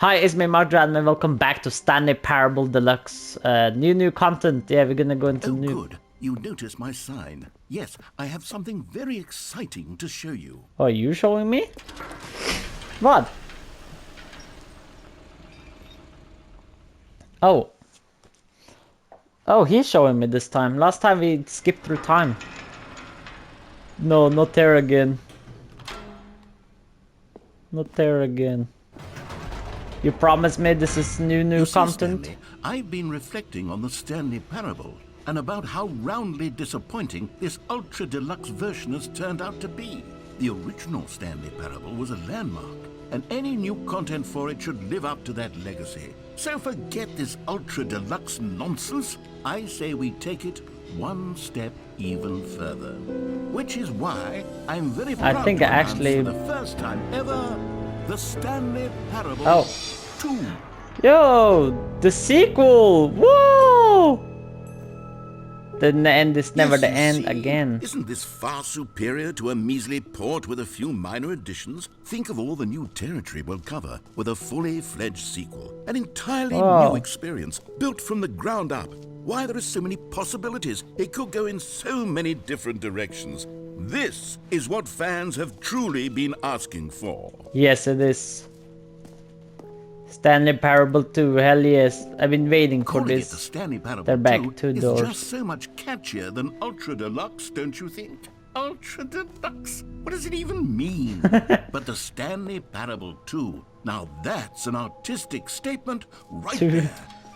Hi, it's me Marjan and welcome back to Stanley Parable Deluxe. New content. Yeah, we're gonna go into new. Good. You noticed my sign. Yes, I have something very exciting to show you. Oh, are you showing me? What? Oh. Oh, he's showing me this time. Last time we skipped through time. No, not there again. Not there again. You promised me this is new content? Stanley, I've been reflecting on the Stanley Parable and about how roundly disappointing this ultra deluxe version has turned out to be. The original Stanley Parable was a landmark, and any new content for it should live up to that legacy. So forget this ultra deluxe nonsense. I say we take it one step even further. Which is why I'm very proud to announce for the first time ever the Stanley Parable 2. Yo, the sequel! Whoa! The end is never the end again. Isn't this far superior to a measly port with a few minor additions? Think of all the new territory we'll cover with a fully fledged sequel. An entirely new experience, built from the ground up. Why, there are so many possibilities. It could go in so many different directions. This is what fans have truly been asking for. Yes, it is. Stanley Parable 2, hell yes. I've been waiting for this. The Stanley Parable They're back 2 doors. It's just so much catchier than Ultra Deluxe, don't you think? Ultra Deluxe? What does it even mean? But the Stanley Parable 2, now that's an artistic statement right there.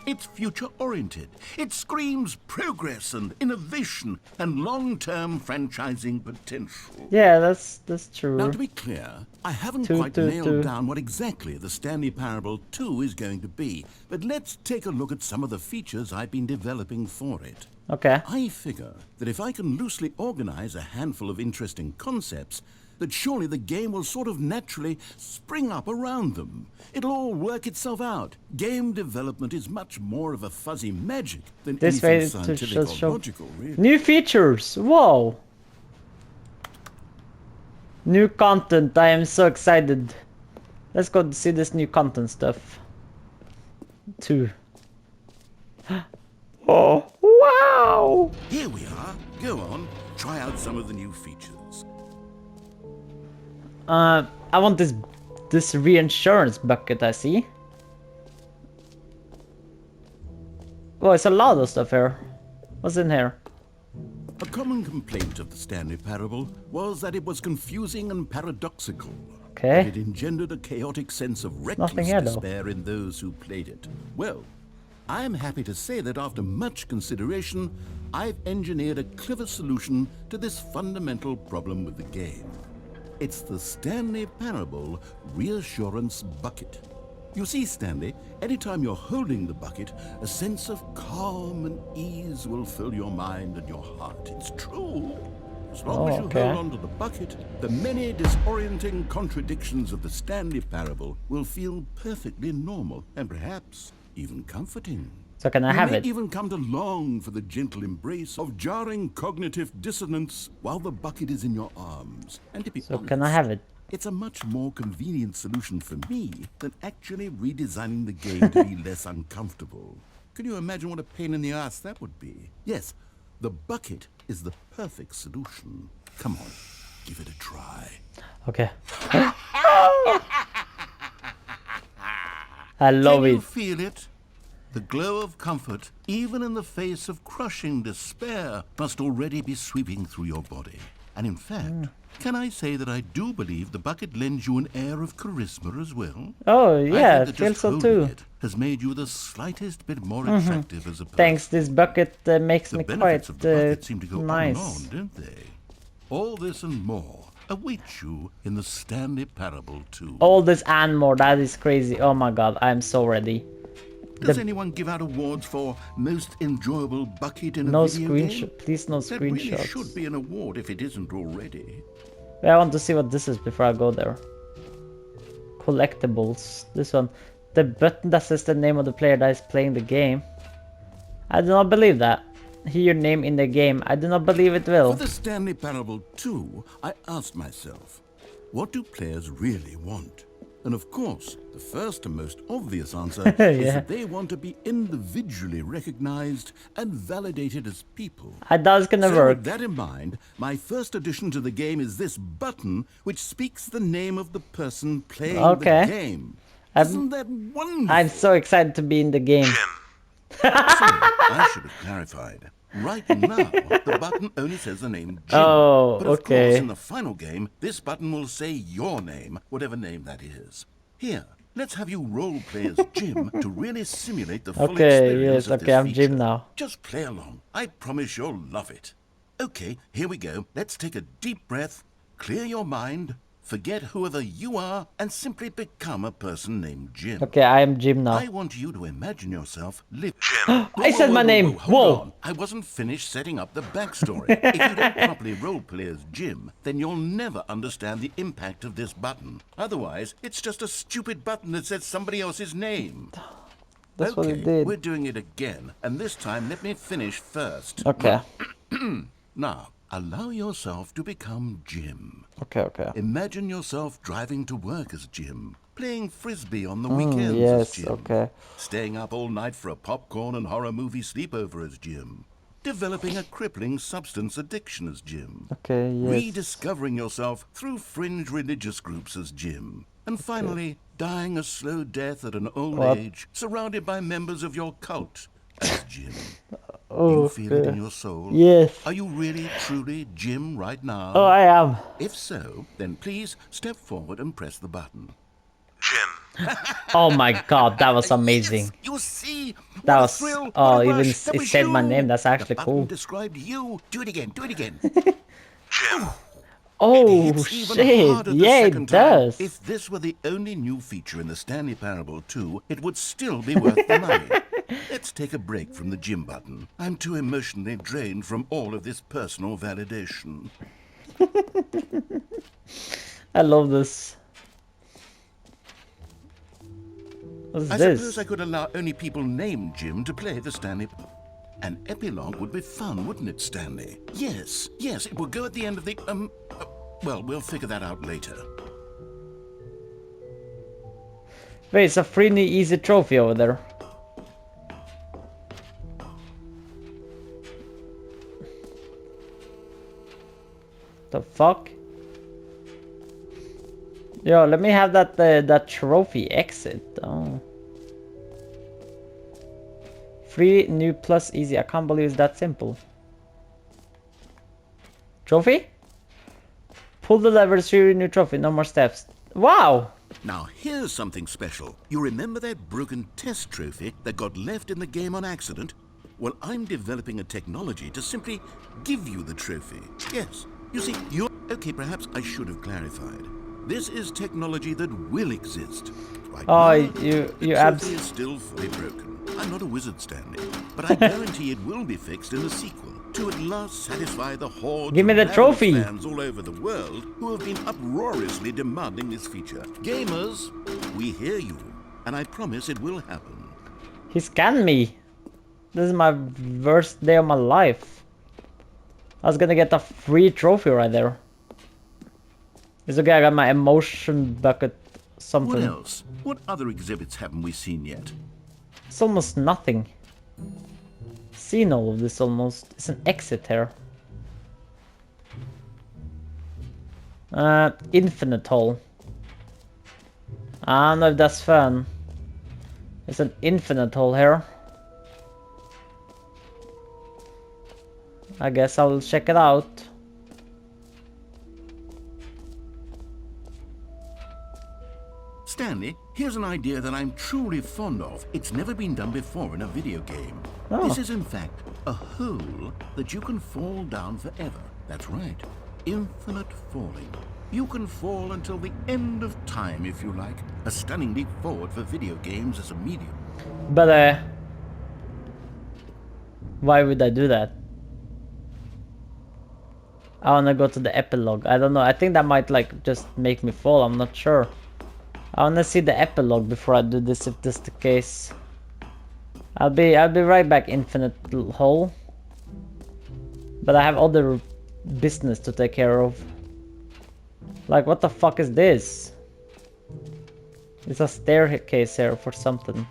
It's future-oriented. It screams progress and innovation and long-term franchising potential. Yeah, that's true. Now, to be clear, I haven't quite nailed down what exactly the Stanley Parable 2 is going to be, but let's take a look at some of the features I've been developing for it. Okay. I figure that if I can loosely organize a handful of interesting concepts, that surely the game will sort of naturally spring up around them. It'll all work itself out. Game development is much more of a fuzzy magic than anything scientific or logical, really. New features! Whoa! New content, I am so excited. Let's go see this new content stuff. 2. Oh, wow! Here we are. Go on, try out some of the new features. I want this reinsurance bucket, I see. Oh, it's a lot of stuff here. What's in here? A common complaint of the Stanley Parable was that it was confusing and paradoxical. Okay. It engendered a chaotic sense of reckless despair in those who played it. Well, I am happy to say that after much consideration, I've engineered a clever solution to this fundamental problem with the game. It's the Stanley Parable Reassurance Bucket. You see, Stanley, anytime you're holding the bucket, a sense of calm and ease will fill your mind and your heart. It's true. As long as you hold on to the bucket, the many disorienting contradictions of the Stanley Parable will feel perfectly normal and perhaps even comforting. So can I have it? You may even come to long for the gentle embrace of jarring cognitive dissonance while the bucket is in your arms. And to be honest, can I have it? It's a much more convenient solution for me than actually redesigning the game to be less uncomfortable. Can you imagine what a pain in the ass that would be? Yes, the bucket is the perfect solution. Come on, give it a try. Okay. I love it. Can you feel it? The glow of comfort, even in the face of crushing despair, must already be sweeping through your body. And in fact, can I say that I do believe the bucket lends you an air of charisma as well? Oh, yeah, I feel so too. It has made you the slightest bit more attractive as a person. Thanks, this bucket makes me quite nice. Of the bucket seem to go on and on, don't they? All this and more awaits you in the Stanley Parable 2. All this and more, that is crazy. Oh my god, I'm so ready. Does anyone give out awards for most enjoyable bucket in a video game? Please no screenshots. That really should be an award if it isn't already. I want to see what this is before I go there. Collectibles. This one. The button that says the name of the player that is playing the game. I do not believe that. Hear your name in the game. I do not believe it will. For the Stanley Parable 2, I asked myself, what do players really want? And of course, the first and most obvious answer Yeah. is that they want to be individually recognized and validated as people. I thought it's gonna So work. with that in mind, my first addition to the game is this button which speaks the name of the person playing Okay. the game. Isn't that wonderful? I'm so excited to be in the game. Sorry, I should have clarified. Right now, the button only says the name Jim. Oh, but of okay. course, in the final game, this button will say your name, whatever name that is. Here, let's have you role-play as Jim to really simulate the full Okay, experience yes, of okay, this I'm feature. Jim now. Just play along. I promise you'll love it. Okay, here we go. Let's take a deep breath, clear your mind, forget whoever you are, and simply become a person named Jim. Okay, I am Jim now. I want you to imagine yourself living. I said my name. Hold Whoa. on. I wasn't finished setting up the backstory. If you don't properly roleplay as Jim, then you'll never understand the impact of this button. Otherwise, it's just a stupid button that says somebody else's name. That's what Okay, it did. we're doing it again, and this time let me finish first. Okay. Now, allow yourself to become Jim. Okay. Imagine yourself driving to work as Jim, playing frisbee on the weekends Yes, as Jim, okay. staying up all night for a popcorn and horror movie sleepover as Jim, developing a crippling substance addiction as Jim, Okay, yes. rediscovering yourself through fringe religious groups as Jim, and finally dying a slow death at an old What? age, surrounded by members of your cult as Jim. Oh, You feel it in your soul? Yes. Are you really, truly Jim right now? Oh, I am. If so, then please step forward and press the button. Oh my god, that was amazing. Yes, you see? That What a was- thrill, oh, what a even rush, that it was said my you. name, that's actually The button cool. described you. Do it again, do it again. Oh It's even shit, harder the yeah, it second time. does. If this were the only new feature in the Stanley Parable 2, it would still be worth the money. Let's take a break from the Jim button. I'm too emotionally drained from all of this personal validation. I love this. What's I this? suppose I could allow only people named Jim to play the Stanley. An epilogue would be fun, wouldn't it, Stanley? Yes, it would go at the end of the, well, we'll figure that out later. Wait, it's a free new easy trophy over there. The fuck? Yo, let me have that trophy exit. Oh. Free new plus easy. I can't believe it's that simple. Trophy? Pull the lever to free new trophy. No more steps. Wow! Now, here's something special. You remember that broken test trophy that got left in the game on accident? Well, I'm developing a technology to simply give you the trophy. Yes, you see, you're... Okay, perhaps I should have clarified. This is technology that will exist. Right Oh, now, you the abs- trophy is still fully broken. I'm not a wizard, Stanley, but I guarantee it will be fixed in the sequel to at last satisfy the hordes Give me of the rabid trophy. fans all over the world who have been uproariously demanding this feature. Gamers, we hear you, and I promise it will happen. He scanned me. This is my worst day of my life. I was gonna get a free trophy right there. It's okay, I got my emotion bucket something. What else? What other exhibits haven't we seen yet? It's almost nothing. Seen all of this almost. It's an exit here. Infinite hole. I don't know if that's fun. It's an infinite hole here. I guess I'll check it out. Stanley, here's an idea that I'm truly fond of. It's never been done before in a video game. Oh. This is in fact a hole that you can fall down forever. That's right. Infinite falling. You can fall until the end of time if you like. A stunning leap forward for video games as a medium. But why would I do that? I wanna go to the epilogue. I don't know. I think that might like just make me fall. I'm not sure. I wanna see the epilogue before I do this. If this is the case, I'll be right back. Infinite hole. But I have other business to take care of. Like, what the fuck is this? It's a staircase here for something.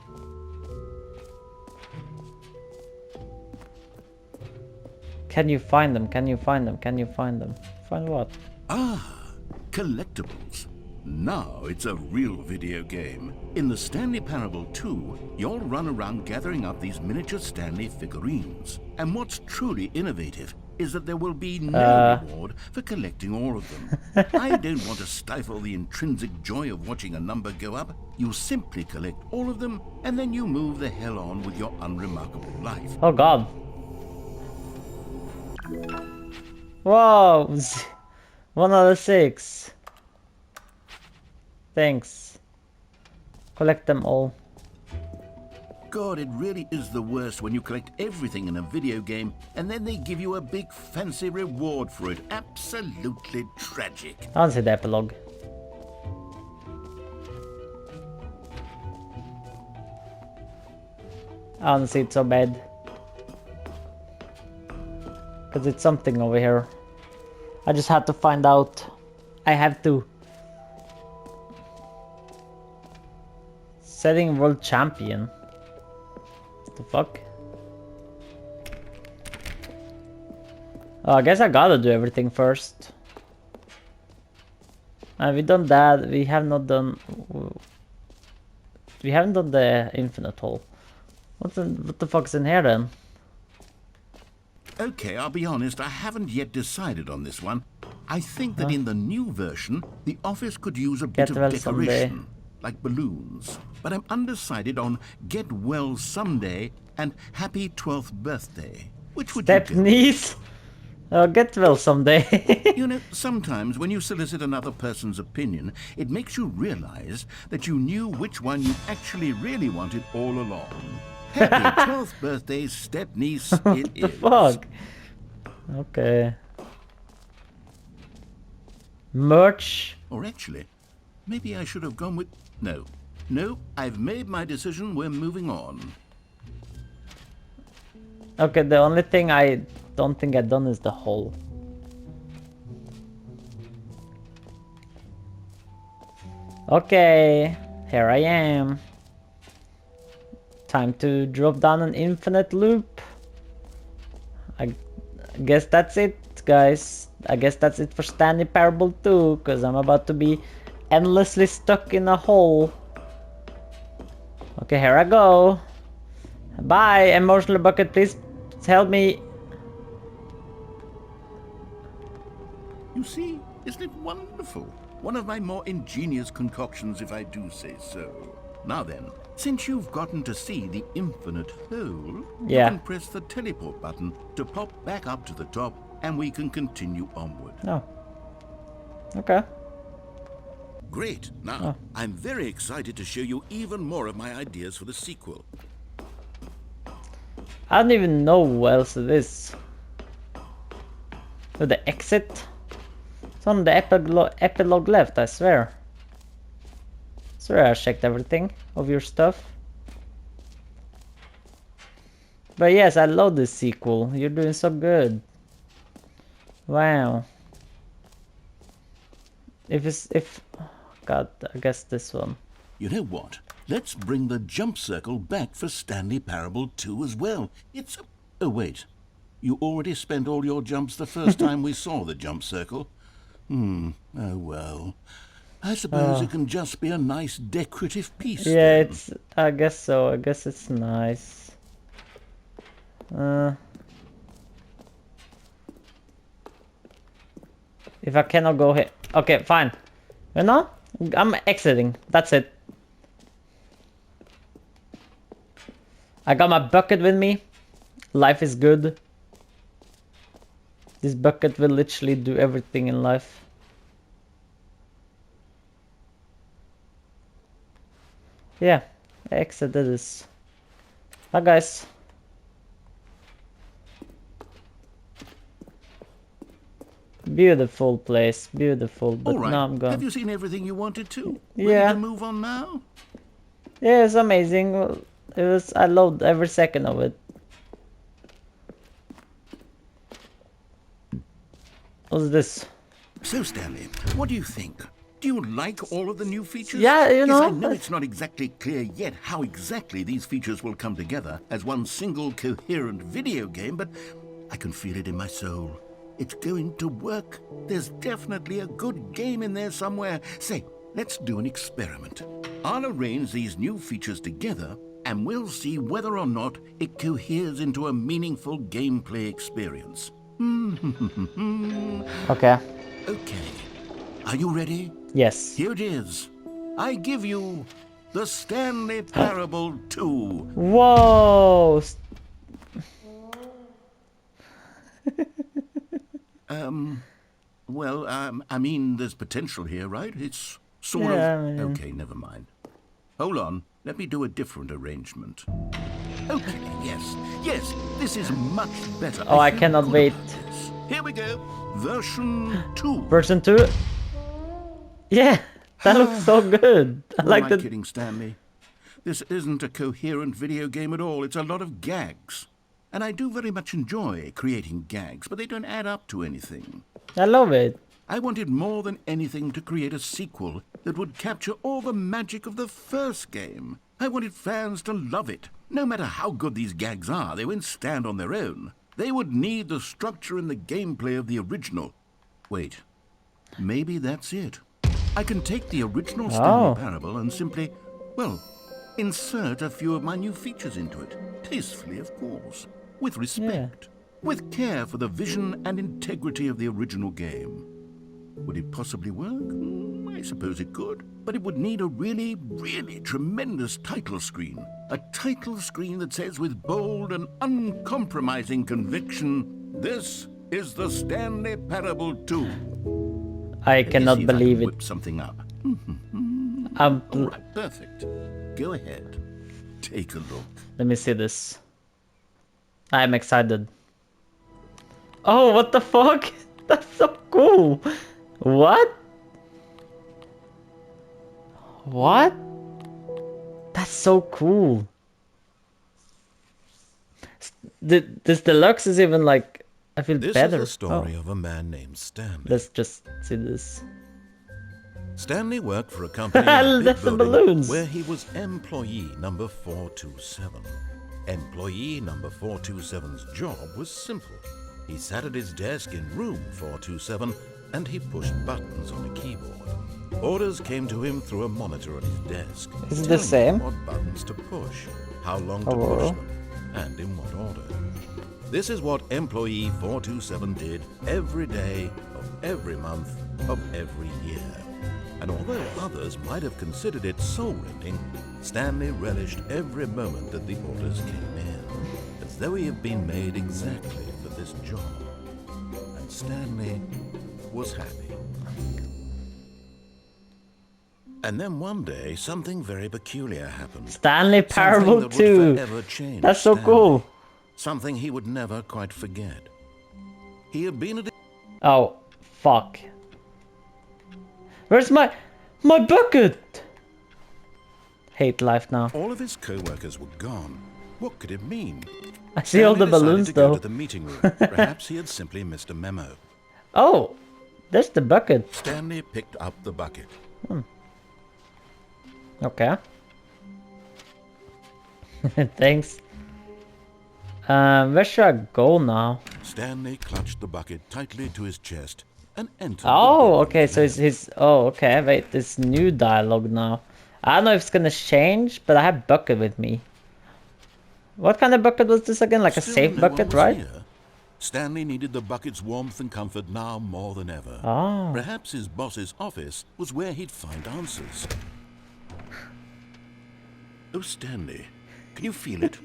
Can you find them? Can you find them? Can you find them? Find what? Ah, collectibles. Now it's a real video game. In the Stanley Parable 2, you'll run around gathering up these miniature Stanley figurines. And what's truly innovative is that there will be no reward for collecting all of them. I don't want to stifle the intrinsic joy of watching a number go up. You simply collect all of them, and then you move the hell on with your unremarkable life. Oh god. Whoa! 1 out of 6. Thanks. Collect them all. God, it really is the worst when you collect everything in a video game and then they give you a big fancy reward for it. Absolutely tragic. I don't see the epilogue. I don't see it so bad. Because it's something over here. I just had to find out. I have to. Setting world champion. What the fuck? Oh, I guess I gotta do everything first. We've done that. We have not done. We haven't done the infinite hole. What the fuck's in here then? Okay, I'll be honest, I haven't yet decided on this one. I think that in the new version, the office could use a bit of decoration, like balloons. But I'm undecided on Get Well Someday and Happy 12th Birthday. Which would you go with? Get well someday. You know, sometimes when you solicit another person's opinion, it makes you realize that you knew which one you actually really wanted all along. Happy 12th birthday, step-niece, it is. Fuck? Okay. Merch? Or actually, maybe I should have gone with... No. No, I've made my decision, we're moving on. Okay, the only thing I don't think I've done is the hole. Okay, here I am. Time to drop down an infinite loop. I guess that's it, guys. I guess that's it for Stanley Parable 2, because I'm about to be endlessly stuck in a hole. Okay, here I go. Bye, emotional bucket, please help me. You see, isn't it wonderful? One of my more ingenious concoctions, if I do say so. Now then, since you've gotten to see the infinite hole, you can press the teleport button to pop back up to the top, and we can continue onward. Oh. Okay. Great. Now, I'm very excited to show you even more of my ideas for the sequel. I don't even know what else it is. So the exit? It's on the epilogue left, I swear. Sorry, I checked everything of your stuff. But yes, I love this sequel. You're doing so good. Wow. God, I guess this one. You know what? Let's bring the jump circle back for Stanley Parable 2 as well. It's a... Oh, wait. You already spent all your jumps the first time we saw the jump circle. Oh, well. I suppose it can just be a nice decorative piece. Yeah, then. it's... I guess so. I guess it's nice. If I cannot go here... Okay, fine. You know? I'm exiting. That's it. I got my bucket with me. Life is good. This bucket will literally do everything in life. Yeah, I exited this. Bye, guys. Beautiful place, beautiful. But All right. now I'm gone. Have you seen everything you wanted to? Yeah. Ready to move on now? Yeah, it's amazing. It was. I loved every second of it. What's this? So, Stanley, what do you think? Do you like all of the new features? Yeah, you know. Yes, I know it's not exactly clear yet how exactly these features will come together as one single coherent video game, but I can feel it in my soul. It's going to work. There's definitely a good game in there somewhere. Say, let's do an experiment. I'll arrange these new features together, and we'll see whether or not it coheres into a meaningful gameplay experience. Okay. Okay. Are you ready? Yes. Here it is. I give you the Stanley Parable 2. Whoa. Well, I mean, there's potential here, right? It's sort of... Yeah. Okay, never mind. Hold on. Let me do a different arrangement. Okay, yes, this is much better. Oh, I feel cannot good wait. about this. Here we go. Version 2. Version 2? Yeah, that looks so good. I Who like am the... I kidding, Stanley? This isn't a coherent video game at all. It's a lot of gags. And I do very much enjoy creating gags, but they don't add up to anything. I love it. I wanted more than anything to create a sequel that would capture all the magic of the first game. I wanted fans to love it. No matter how good these gags are, they won't stand on their own. They would need the structure and the gameplay of the original. Wait, maybe that's it. I can take the original Stanley Parable and simply, well, insert a few of my new features into it. Tastefully, of course. With respect. With care for the vision and integrity of the original game. Would it possibly work? I suppose it could. But it would need a really, really tremendous title screen. A title screen that says with bold and uncompromising conviction, "This is the Stanley Parable 2. I cannot believe it. Whip something up. All right, perfect. Go ahead. Take a look. Let me see this. I'm excited. Oh, what the fuck? That's so cool. What? What? That's so cool. This Deluxe is even like, I feel This better. is the story of a man named Stanley. Let's just see this. Stanley worked for a company in a big That's the building balloons. where he was employee number 427. Employee number 427's job was simple. He sat at his desk in room 427 and he pushed buttons on a keyboard. Orders came to him through a monitor on his desk. Is it the telling same? him what buttons to push, how long to Oh. push them, and in what order. This is what employee 427 did every day of every month of every year. And although others might have considered it soul-rending, Stanley relished every moment that the orders came in, as though he had been made exactly for this job. And Stanley was happy. And then one day, something very peculiar happened. Stanley Parable Something that 2. would forever change That's so Stanley. cool. Something he would never quite forget. He had been at Oh, fuck. Where's my bucket? Hate life now. all of his co-workers were gone. What could it mean? I see all the Stanley decided balloons to go though. to the meeting room. Perhaps he had simply missed a memo. Oh, there's the bucket. Stanley picked up the bucket. Okay. Thanks. Where should I go now? Stanley clutched the bucket tightly to his chest and entered. Oh, okay, so it's his... Oh, okay, wait, this new dialogue now. I don't know if it's gonna change, but I have bucket with me. What kind of bucket was this again? Like a Still safe no one bucket, was right? here. Stanley needed the bucket's warmth and comfort now more than ever. Oh. Perhaps his boss's office was where he'd find answers. Oh, Stanley, can you feel it?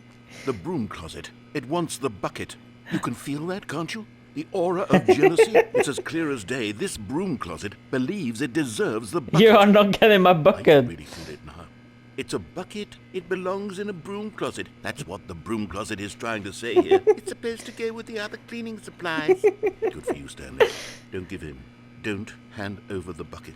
The broom closet. It wants the bucket. You can feel that, can't you? The aura of jealousy. It's as clear as day. This broom closet believes it deserves the bucket. You are not getting my I can bucket. really feel it now. It's a bucket. It belongs in a broom closet. That's what the broom closet is trying to say here. It's supposed to go with the other cleaning supplies. Good for you, Stanley. Don't give in. Don't hand over the bucket.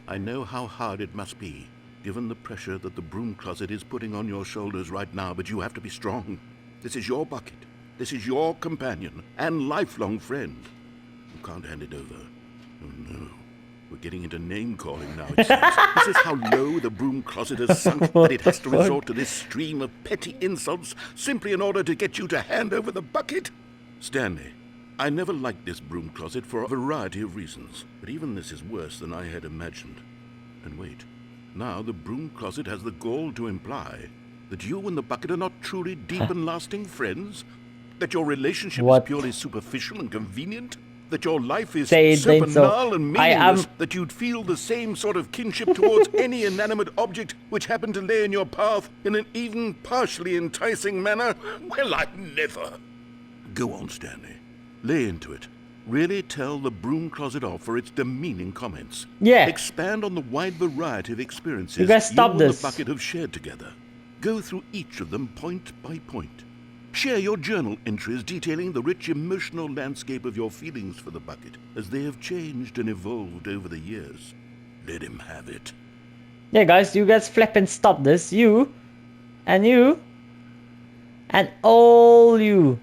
I know how hard it must be, given the pressure that the broom closet is putting on your shoulders right now, but you have to be strong. This is your bucket. This is your companion and lifelong friend. You can't hand it over. Oh, no. We're getting into name-calling now, it seems. Is this how low the broom closet has sunk that it has to resort to this stream of petty insults simply in order to get you to hand over the bucket? Stanley, I never liked this broom closet for a variety of reasons, but even this is worse than I had imagined. And wait, now the broom closet has the gall to imply that you and the bucket are not truly deep and lasting friends? That your relationship is purely superficial and convenient? That your life is so banal and meaningless that you'd feel the same sort of kinship towards any inanimate object which happened to lay in your path in an even partially enticing manner? Well, I'd never. Go on, Stanley. Lay into it. Really tell the broom closet off for its demeaning comments. Yeah. Expand on the wide variety of experiences you guys stop and this. the bucket have shared together. Go through each of them point by point. Share your journal entries detailing the rich emotional landscape of your feelings for the bucket as they have changed and evolved over the years. Let him have it. Yeah, guys, you guys flip and stop this. You, and all you.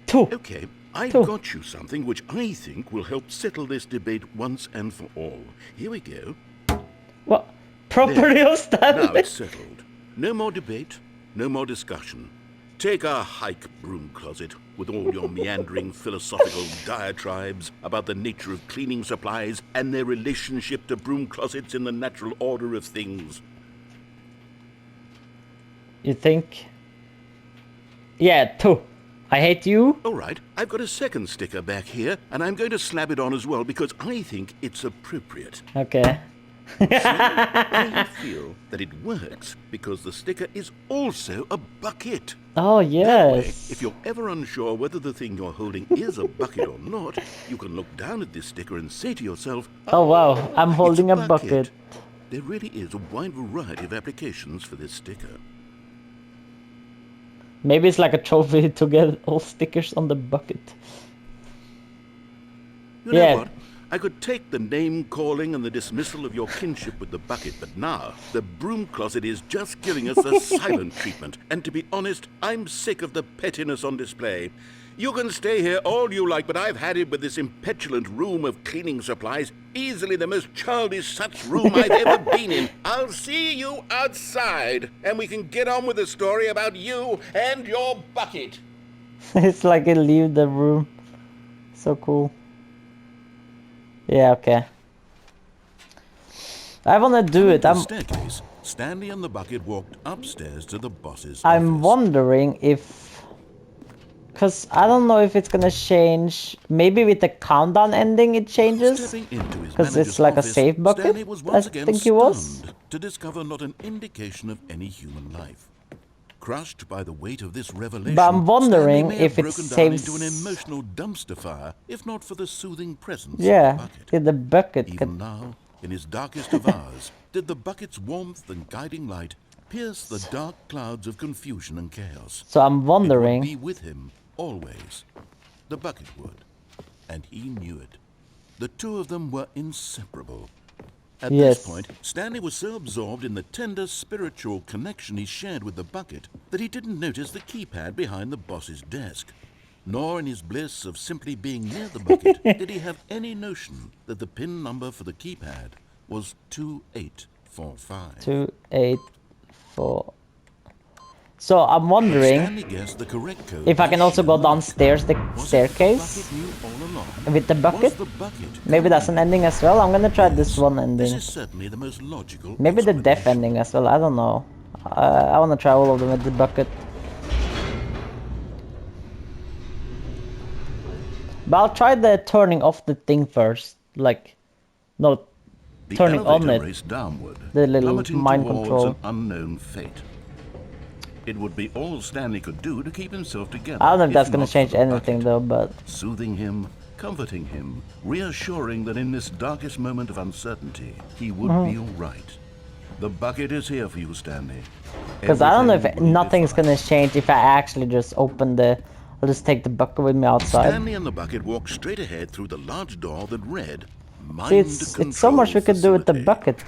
Two. Okay, I've got you something which I think will help settle this debate once and for all. Here we go. What? Property of Stanley? Now it's settled. No more debate, no more discussion. Take a hike, broom closet, with all your meandering philosophical diatribes about the nature of cleaning supplies and their relationship to broom closets in the natural order of things. You think? Yeah, two. I hate you. All right, I've got a second sticker back here, and I'm going to slap it on as well because I think it's appropriate. Okay. I feel that it works because the sticker is also a bucket. Oh, That way, yes. if you're ever unsure whether the thing you're holding is a bucket or not, you can look down at this sticker and say to yourself, Oh, wow. I'm it's holding a bucket. There really is a wide variety of applications for this sticker. Maybe it's like a trophy to get all stickers on the bucket. You know what? I could take the name-calling and the dismissal of your kinship with the bucket, but now the broom closet is just giving us the silent treatment. And to be honest, I'm sick of the pettiness on display. You can stay here all you like, but I've had it with this impetulant room of cleaning supplies. Easily the most childish such room I've ever been in. I'll see you outside, and we can get on with the story about you and your bucket. It's like it leave the room. So cool. Yeah, okay. I wanna do it. The staircase, Stanley and the bucket walked upstairs to the boss's I'm office. wondering if, cause I don't know if it's gonna change. Maybe with the countdown ending it changes. Cause it's like a save bucket. Stanley was I once again think it was. stunned to discover not an indication of any human life. Crushed by the weight of this revelation, But I'm wondering Stanley may if have it broken down saves. into an emotional dumpster fire, if not for the soothing presence Yeah, of the bucket. did the bucket Even now, in his darkest of hours, did the bucket's warmth and guiding light pierce the dark clouds of confusion and chaos. So I'm It would wondering. be with him always. The bucket would, and he knew it. The two of them were inseparable. At Yes. this point, Stanley was so absorbed in the tender spiritual connection he shared with the bucket that he didn't notice the keypad behind the boss's desk. Nor in his bliss of simply being near the bucket did he have any notion that the PIN number for the keypad was 2845. 284. So I'm wondering Stanley guessed the correct code if I can also go by downstairs the Was it staircase bucket knew all along? with the Was bucket. the bucket Maybe that's an ending as well. I'm gonna try this one This ending. is certainly the most logical. Maybe the death explanation. ending as well. I don't know. I wanna try all of them with the bucket. But I'll try the turning off the thing first. Like, no, The turning on elevator it. raced downward, The little plummeting mind towards control. an unknown fate. It would be all Stanley could do to keep himself together. I don't know if that's if gonna not for change the anything bucket. though, but Soothing him, comforting him, reassuring that in this darkest moment of uncertainty, he would Mm-hmm. be all right. The bucket is here for you, Stanley. because I don't know if Everything will be nothing's fine. gonna change if I actually just open the. I'll just take the bucket with me outside. Stanley and the bucket walked straight ahead through the large door that read, Mind See, it's so much we could do with the Facility. bucket.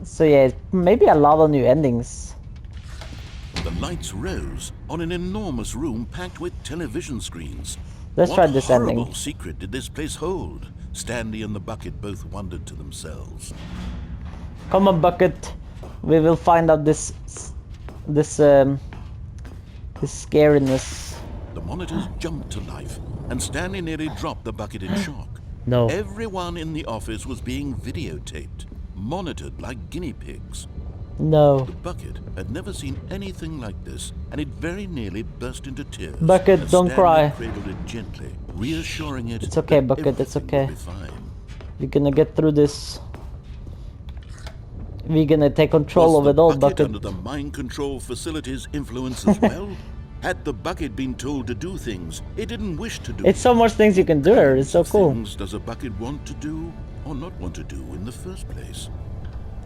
So yeah, maybe a lot of new endings. The lights rose on an enormous room packed with television screens. Let's try this What horrible ending. secret did this place hold? Stanley and the bucket both wondered to themselves. Come on, bucket. We will find out this scariness. The monitors jumped to life, and Stanley nearly dropped the bucket in shock. No. Everyone in the office was being videotaped, monitored like guinea pigs. No. The bucket had never seen anything like this, and it very nearly burst into tears. Bucket, as don't Stanley cry. cradled it gently, reassuring it It's okay, that Bucket, it's everything okay. would be fine. We're gonna get through this. We're gonna take control of Was it all, the bucket Bucket. under the mind control facility's influence as well? Had the bucket been told to do things it didn't wish to do? It's so much things you can do here. It's so cool. Things does a bucket want to do or not want to do in the first place?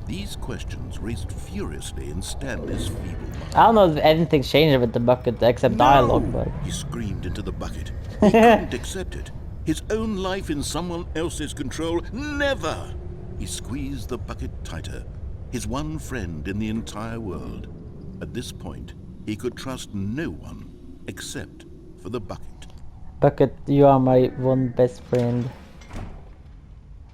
These questions raced furiously in Stanley's feeble mind. I don't know if anything's changed with the bucket except dialogue, but He screamed into the bucket. He couldn't accept it. His own life in someone else's control? Never! He squeezed the bucket tighter. His one friend in the entire world. At this point, he could trust no one except for the bucket. Bucket, you are my one best friend.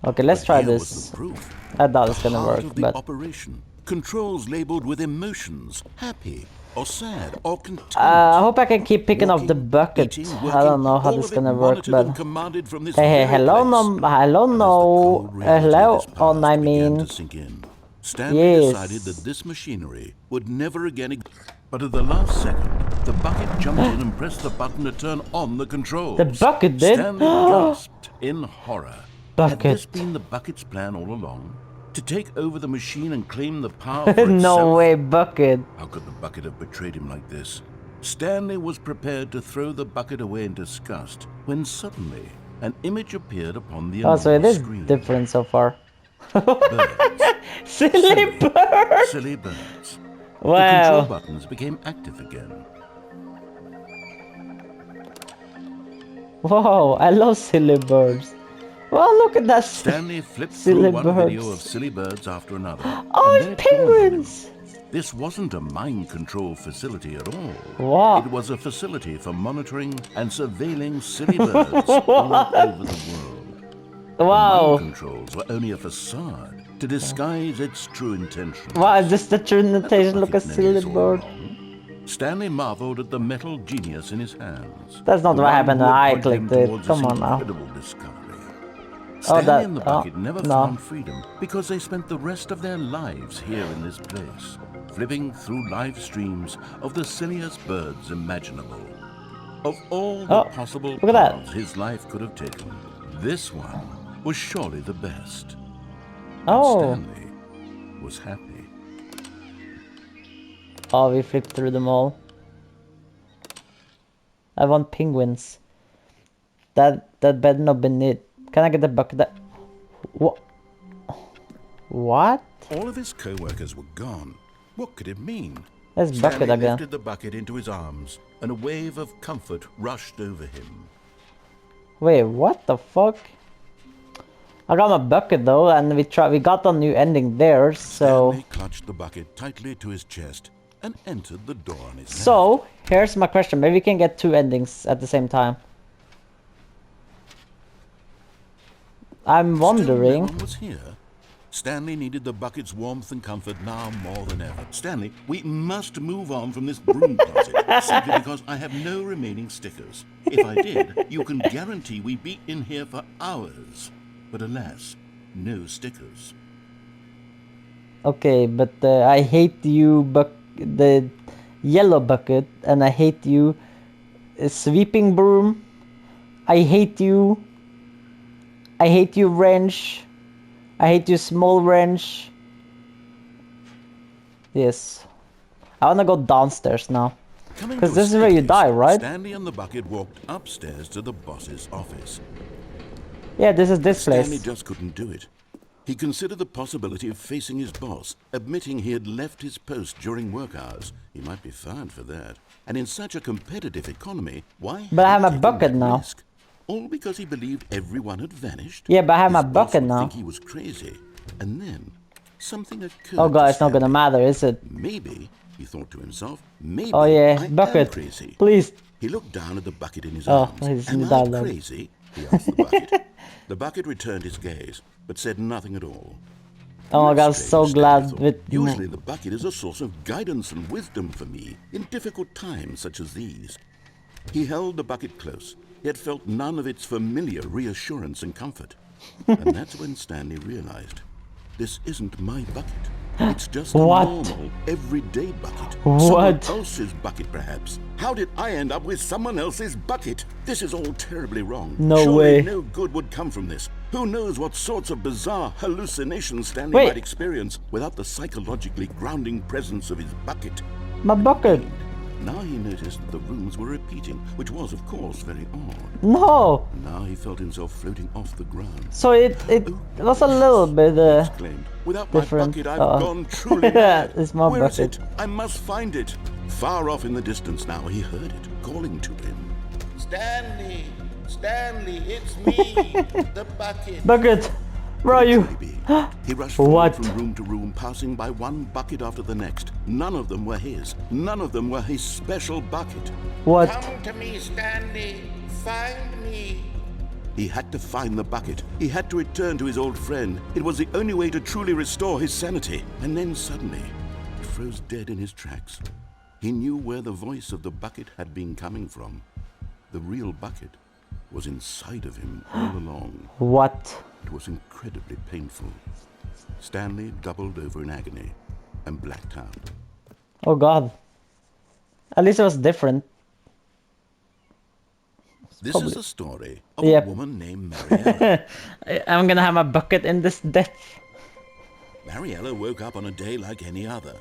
Okay, let's But try here was this. the proof. I doubt it's The gonna heart work, of the but operation. Controls labeled with emotions, happy or sad or content. I hope I can keep picking up the Walking, bucket. eating, I working, don't know how all this of is it gonna work, monitored but and commanded from this hey, very hello, place. no, hello, And as the no, cold reality of hello. this Oh, past I began mean, to sink in, Stanley yes. decided that this machinery would never again. But at the last second, the bucket jumped in and pressed the button to turn on the controls. The bucket did? Stanley gasped in horror. Had this Bucket. been the bucket's plan all along? To take over the machine and claim the power for No itself? way, bucket. How could the bucket have betrayed him like this? Stanley was prepared to throw the bucket away in disgust when suddenly an image appeared upon the Oh, so it is screen. different so far. Birds. Silly bird. Silly birds. The control Wow. buttons became active again. Whoa, I love silly birds. Well, look at that. Stanley flipped Silly through one video birds. of silly birds after another. Oh, and then it's it dawned on him. penguins. This wasn't a mind control facility at all. What? It was a facility for monitoring and surveilling silly birds all over the world. The Wow. mind controls were only a facade to disguise its true intentions. Wow, is this the true At the notation? Look at bucket silly nearly saw bird. wrong, Stanley marveled at the metal genius in his hands. That's not The what one happened who when had I pointed him clicked it. towards Come this on now. incredible discovery. Oh, Stanley that- and the oh, bucket never no. found freedom because they spent the rest of their lives here in this place, flipping through live streams of the silliest birds imaginable. Of all the Oh, possible look at that. paths his life could have taken, this one was surely the best. Oh. Stanley was happy. Oh, we flipped through them all. I want penguins. That better not been it. Can I get the bucket? What? What? All of his co-workers were gone. What could it mean? That's bucket Stanley again. lifted the bucket into his arms, and a wave of comfort rushed over him. Wait, what the fuck? I got my bucket though, and we got a new ending there. So Stanley clutched the bucket tightly to his chest and entered the door on his left. so here's my question. Maybe we can get two endings at the same time. I'm Still wondering. no one was here. Stanley needed the bucket's warmth and comfort now more than ever. Stanley, we must move on from this broom closet, simply because I have no remaining stickers. If I did, you can guarantee we'd be in here for hours. But alas, no stickers. Okay, but I hate you, the yellow bucket, and I hate you, sweeping broom. I hate you. I hate you, wrench. I hate you, small wrench. Yes. I wanna go downstairs now. Coming 'Cause to a this is where you staircase, die, right? Stanley and the bucket walked upstairs to the boss's office. Yeah, this is this Stanley place. just couldn't do it. He considered the possibility of facing his boss, admitting he had left his post during work hours. He might be fired for that. And in such a competitive economy, why But I have had my he taken bucket that now. risk? All because he believed everyone had vanished? Yeah, but I have my His boss bucket would now. think he was crazy. And then something occurred. Oh god, to it's not gonna Stanley. matter, is it? Maybe, he thought to himself, maybe Oh yeah, I am bucket. crazy. Please He looked down at the bucket in his Oh, arms. he's in Am the I dialogue. crazy? He asked the bucket. The bucket returned his gaze, but said nothing at all. Oh my god, I'm Strange, so Stanley glad thought. with... Usually the bucket is a source of guidance and wisdom for me in difficult times such as these. He held the bucket close, yet felt none of its familiar reassurance and comfort. And that's when Stanley realized, this isn't my bucket. It's just a What? normal, everyday bucket. What? Someone else's bucket, perhaps. How did I end up with someone else's bucket? This is all terribly wrong. No Surely way. no good would come from this. Who knows what sorts of bizarre hallucinations Stanley Wait. might experience without the psychologically grounding presence of his bucket. My bucket. Now he noticed that the rooms were repeating, which was, of course, very odd. No! Now he felt himself floating off the ground. So it was a little bit Exclaimed, without different. my bucket, I've gone truly mad. It's my Where is bucket. it? I must find it. Far off in the distance now, he heard it, calling to him. Stanley! Stanley, it's me! The bucket! Bucket! Where are you? Could it be? He rushed forward What? from room to room, passing by one bucket after the next. None of them were his. None of them were his special bucket. What? Come to me, Stanley. Find me. He had to find the bucket. He had to return to his old friend. It was the only way to truly restore his sanity. And then suddenly, he froze dead in his tracks. He knew where the voice of the bucket had been coming from. The real bucket was inside of him all along. What? It was incredibly painful. Stanley doubled over in agony and blacked out. Oh god. At least it was different. This is the story of Yep. a woman named Mariella. I'm gonna have my bucket in this death. Mariella woke up on a day like any other.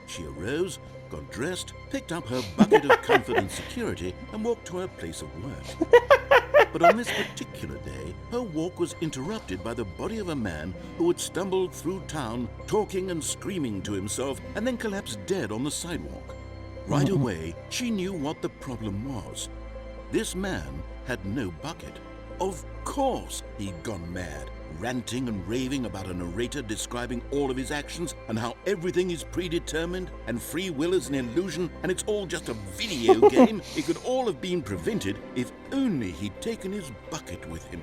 She arose, got dressed, picked up her bucket of comfort and security, and walked to her place of work. But on this particular day, her walk was interrupted by the body of a man who had stumbled through town, talking and screaming to himself, and then collapsed dead on the sidewalk. Right away, she knew what the problem was. This man had no bucket. Of course he'd gone mad, ranting and raving about a narrator describing all of his actions and how everything is predetermined and free will is an illusion and it's all just a video game. It could all have been prevented if only he'd taken his bucket with him.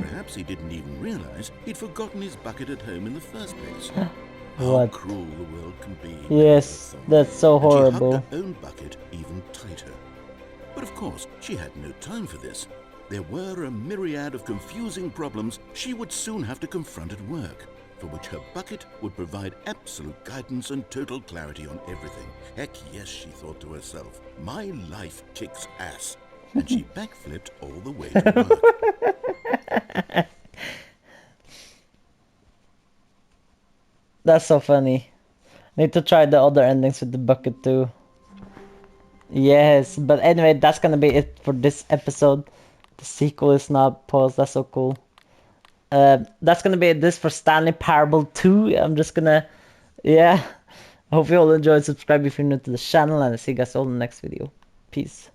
Perhaps he didn't even realize he'd forgotten his bucket at home in the first place. How What? cruel the world can be. Yes, that's so And she horrible. hugged her own bucket even tighter. But of course, she had no time for this. There were a myriad of confusing problems she would soon have to confront at work, for which her bucket would provide absolute guidance and total clarity on everything. Heck yes, she thought to herself, my life kicks ass. And she backflipped all the way to work. That's so funny. Need to try the other endings with the bucket too. Yes, but anyway, that's gonna be it for this episode. The sequel is not paused. That's so cool. That's gonna be this for Stanley Parable 2. I'm just gonna, yeah. I hope you all enjoyed. Subscribe if you're new to the channel, and I'll see you guys all in the next video. Peace.